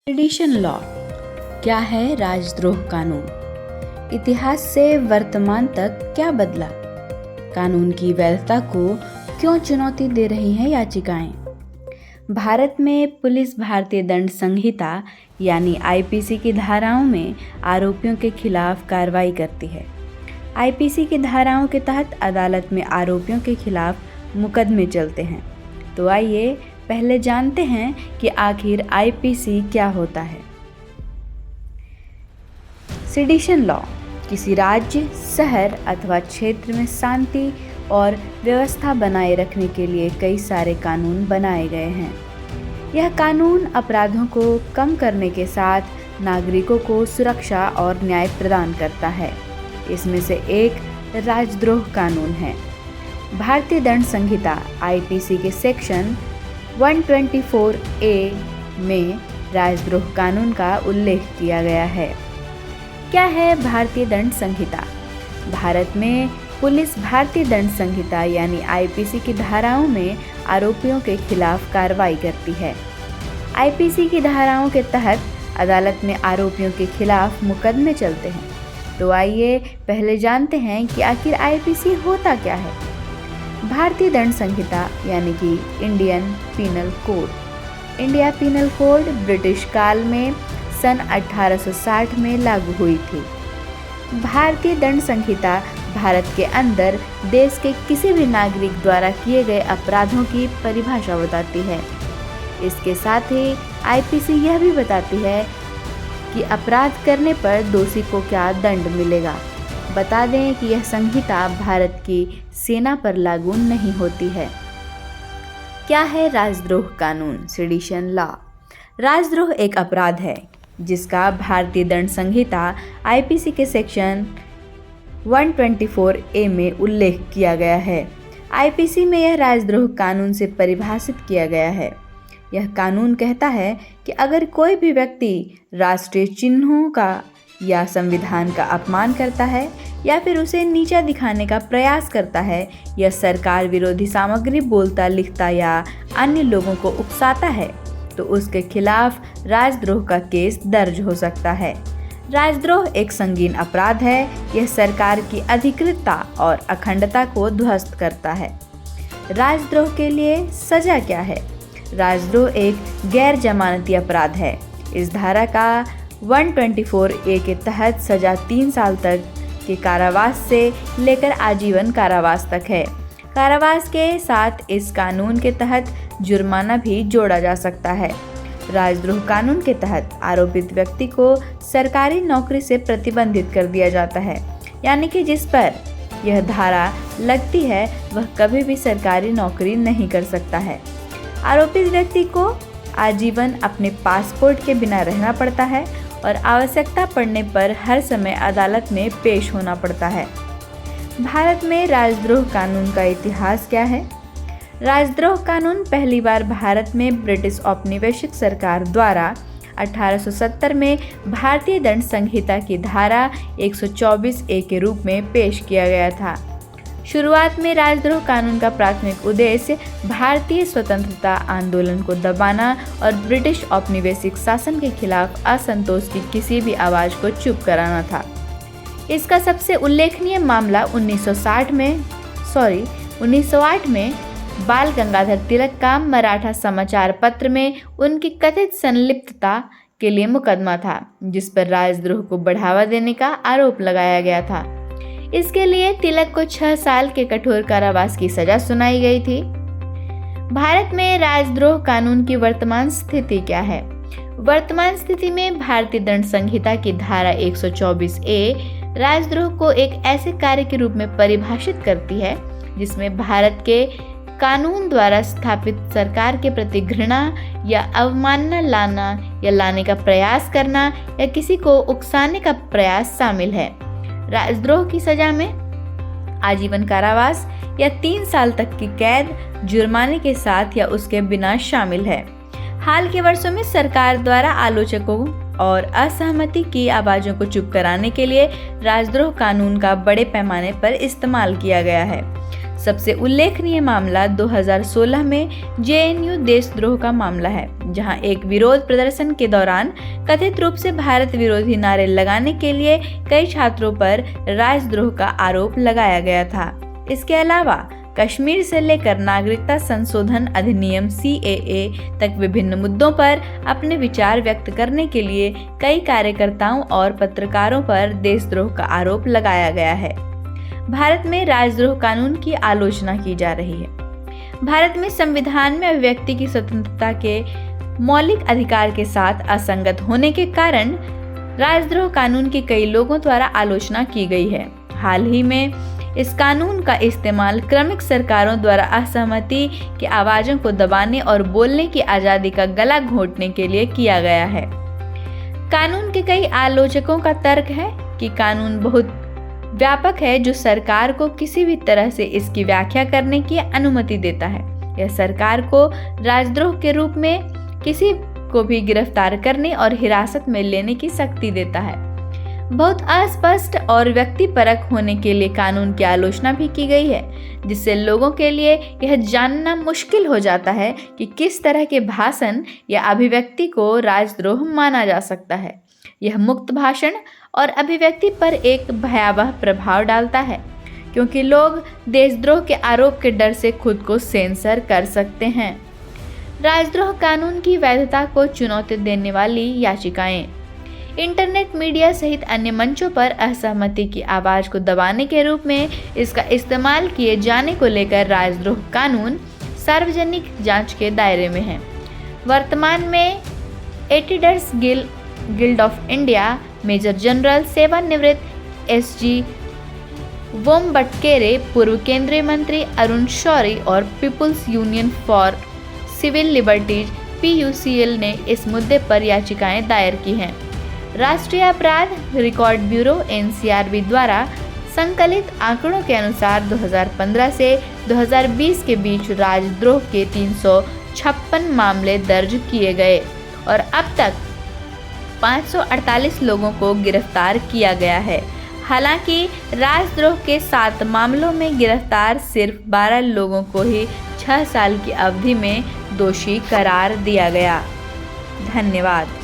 Sedition law क्या है? राजद्रोह कानून इतिहास से वर्तमान तक क्या बदला? कानून की वैधता को क्यों चुनौती दे रही हैं याचिकाएं? भारत में पुलिस भारतीय दंड संहिता यानी आईपीसी की धाराओं में आरोपियों के खिलाफ कार्रवाई करती है। आईपीसी की धाराओं के तहत अदालत में आरोपियों के खिलाफ मुकदमे चलते हैं। तो आइए पहले जानते हैं कि आखिर आईपीसी क्या होता है। सेडिशन लॉ किसी राज्य, शहर अथवा क्षेत्र में शांति और व्यवस्था बनाए रखने के लिए कई सारे कानून बनाए गए हैं। यह कानून अपराधों को कम करने के साथ नागरिकों को सुरक्षा और न्याय प्रदान करता है। इसमें से एक राजद्रोह कानून है। भारतीय दंड संहिता आईपीसी के सेक्शन 124A में राजद्रोह कानून का उल्लेख किया गया है। क्या है भारतीय दंड संहिता? भारत में पुलिस भारतीय दंड संहिता यानी आईपीसी की धाराओं में आरोपियों के खिलाफ कार्रवाई करती है। आईपीसी की धाराओं के तहत अदालत में आरोपियों के खिलाफ मुकदमे चलते हैं। तो आइए पहले जानते हैं कि आखिर आईपीसी होता क्या है। भारतीय दंड संहिता यानी कि Indian penal code. India penal code British काल में सन 1860 में लागू हुई थी। भारतीय दंड संहिता भारत के अंदर देश के किसी भी नागरिक द्वारा किए गए अपराधों की परिभाषा बताती है। इसके साथ ही आईपीसी यह भी बताती है कि अपराध करने पर दोषी को क्या दंड मिलेगा। बता दें कि यह संहिता भारत की सेना पर लागू नहीं होती है। क्या है राजद्रोह कानून? Sedition law. राजद्रोह एक अपराध है जिसका भारतीय दंड संहिता आईपीसी के सेक्शन 124A में उल्लेख किया गया है। आईपीसी में यह राजद्रोह कानून से परिभाषित किया गया है। यह कानून कहता है कि अगर कोई भी व्यक्ति राष्ट्रीय चिन्हों का या संविधान का अपमान करता है या फिर उसे नीचा दिखाने का प्रयास करता है या सरकार विरोधी सामग्री बोलता, लिखता या अन्य लोगों को उकसाता है तो उसके खिलाफ राजद्रोह का केस दर्ज हो सकता है। राजद्रोह एक संगीन अपराध है। यह सरकार की अधिकृतता और अखंडता को ध्वस्त करता है। राजद्रोह के लिए सजा क्या है? राजद्रोह एक गैर जमानती अपराध है। इस धारा का 124A के तहत सजा 3 साल तक के कारावास से लेकर आजीवन कारावास तक है। कारावास के साथ इस कानून के तहत जुर्माना भी जोड़ा जा सकता है। राजद्रोह कानून के तहत आरोपित व्यक्ति को सरकारी नौकरी से प्रतिबंधित कर दिया जाता है, यानी कि जिस पर यह धारा लगती है वह कभी भी सरकारी नौकरी नहीं कर सकता है। आरोपित व्यक्ति को आजीवन अपने पासपोर्ट के बिना रहना पड़ता है और आवश्यकता पड़ने पर हर समय अदालत में पेश होना पड़ता है। भारत में राजद्रोह कानून का इतिहास क्या है? राजद्रोह कानून पहली बार भारत में ब्रिटिश औपनिवेशिक सरकार द्वारा 1870 में भारतीय दंड संहिता की धारा 124A के रूप में पेश किया गया था। शुरुआत में राजद्रोह कानून का प्राथमिक उद्देश्य भारतीय स्वतंत्रता आंदोलन को दबाना और ब्रिटिश औपनिवेशिक शासन के खिलाफ असंतोष की किसी भी आवाज़ को चुप कराना था। इसका सबसे उल्लेखनीय मामला 1908 में बाल गंगाधर तिलक का मराठा समाचार पत्र में उनकी कथित संलिप्तता के लिए मुकदमा था, जिस पर राजद्रोह को बढ़ावा देने का आरोप लगाया गया था। इसके लिए तिलक को 6 साल के कठोर कारावास की सजा सुनाई गई थी। भारत में राजद्रोह कानून की वर्तमान स्थिति क्या है? वर्तमान स्थिति में भारतीय दंड संहिता की धारा 124A राजद्रोह को एक ऐसे कार्य के रूप में परिभाषित करती है जिसमें भारत के कानून द्वारा स्थापित सरकार के प्रति घृणा या अवमानना लाने का प्रयास करना या किसी को उकसाने का प्रयास शामिल है। राजद्रोह की सजा में आजीवन कारावास या 3 साल तक की कैद, जुर्माने के साथ या उसके बिना शामिल है। हाल के वर्षों में सरकार द्वारा आलोचकों और असहमति की आवाज़ों को चुप कराने के लिए राजद्रोह कानून का बड़े पैमाने पर इस्तेमाल किया गया है। सबसे उल्लेखनीय मामला 2016 में जेएनयू देशद्रोह का मामला है, जहां एक विरोध प्रदर्शन के दौरान कथित रूप से भारत विरोधी नारे लगाने के लिए कई छात्रों पर राजद्रोह का आरोप लगाया गया था। इसके अलावा कश्मीर से लेकर नागरिकता संशोधन अधिनियम CAA तक विभिन्न मुद्दों पर अपने विचार व्यक्त करने के लिए कई कार्यकर्ताओं और पत्रकारों पर देशद्रोह का आरोप लगाया गया है। भारत में राजद्रोह कानून की आलोचना की जा रही है। भारत में संविधान में अभिव्यक्ति की स्वतंत्रता के मौलिक अधिकार के साथ असंगत होने के कारण राजद्रोह कानून की कई लोगों द्वारा आलोचना की गई है। हाल ही में इस कानून का इस्तेमाल क्रमिक सरकारों द्वारा असहमति की आवाज़ों को दबाने और बोलने की आज़ादी का गला घोंटने के लिए किया गया है। कानून के कई आलोचकों का तर्क है कि कानून बहुत व्यापक है, जो सरकार को किसी भी तरह से इसकी व्याख्या करने की अनुमति देता है। यह सरकार को राजद्रोह के रूप में किसी को भी गिरफ्तार करने और हिरासत में लेने की शक्ति देता है। बहुत अस्पष्ट और व्यक्तिपरक होने के लिए कानून की आलोचना भी की गई है, जिससे लोगों के लिए यह जानना मुश्किल हो जाता है कि किस तरह के भाषण या अभिव्यक्ति को राजद्रोह माना जा सकता है। यह मुक्त भाषण और अभिव्यक्ति पर एक भयावह प्रभाव डालता है, क्योंकि लोग देशद्रोह के आरोप के डर से खुद को सेंसर कर सकते हैं। राजद्रोह कानून की वैधता को चुनौती देने वाली याचिकाएं। इंटरनेट मीडिया सहित अन्य मंचों पर असहमति की आवाज़ को दबाने के रूप में इसका इस्तेमाल किए जाने को लेकर राजद्रोह कानून सार्वजनिक जांच के दायरे में है। वर्तमान में editors guild of India major general सेवानिवृत्त SG वोम्बटकेरे, पूर्व केंद्रीय मंत्री अरुण शौरी और people's union for civil liberties PUCL ने इस मुद्दे पर याचिकाएं दायर की हैं। राष्ट्रीय अपराध रिकॉर्ड ब्यूरो NCRB द्वारा संकलित आंकड़ों के अनुसार 2015 से 2020 के बीच राजद्रोह के 356 मामले दर्ज किए गए और अब तक 548 लोगों को गिरफ्तार किया गया है। हालांकि राजद्रोह के 7 मामलों में गिरफ्तार सिर्फ 12 लोगों को ही 6 साल की अवधि में दोषी करार दिया गया। धन्यवाद।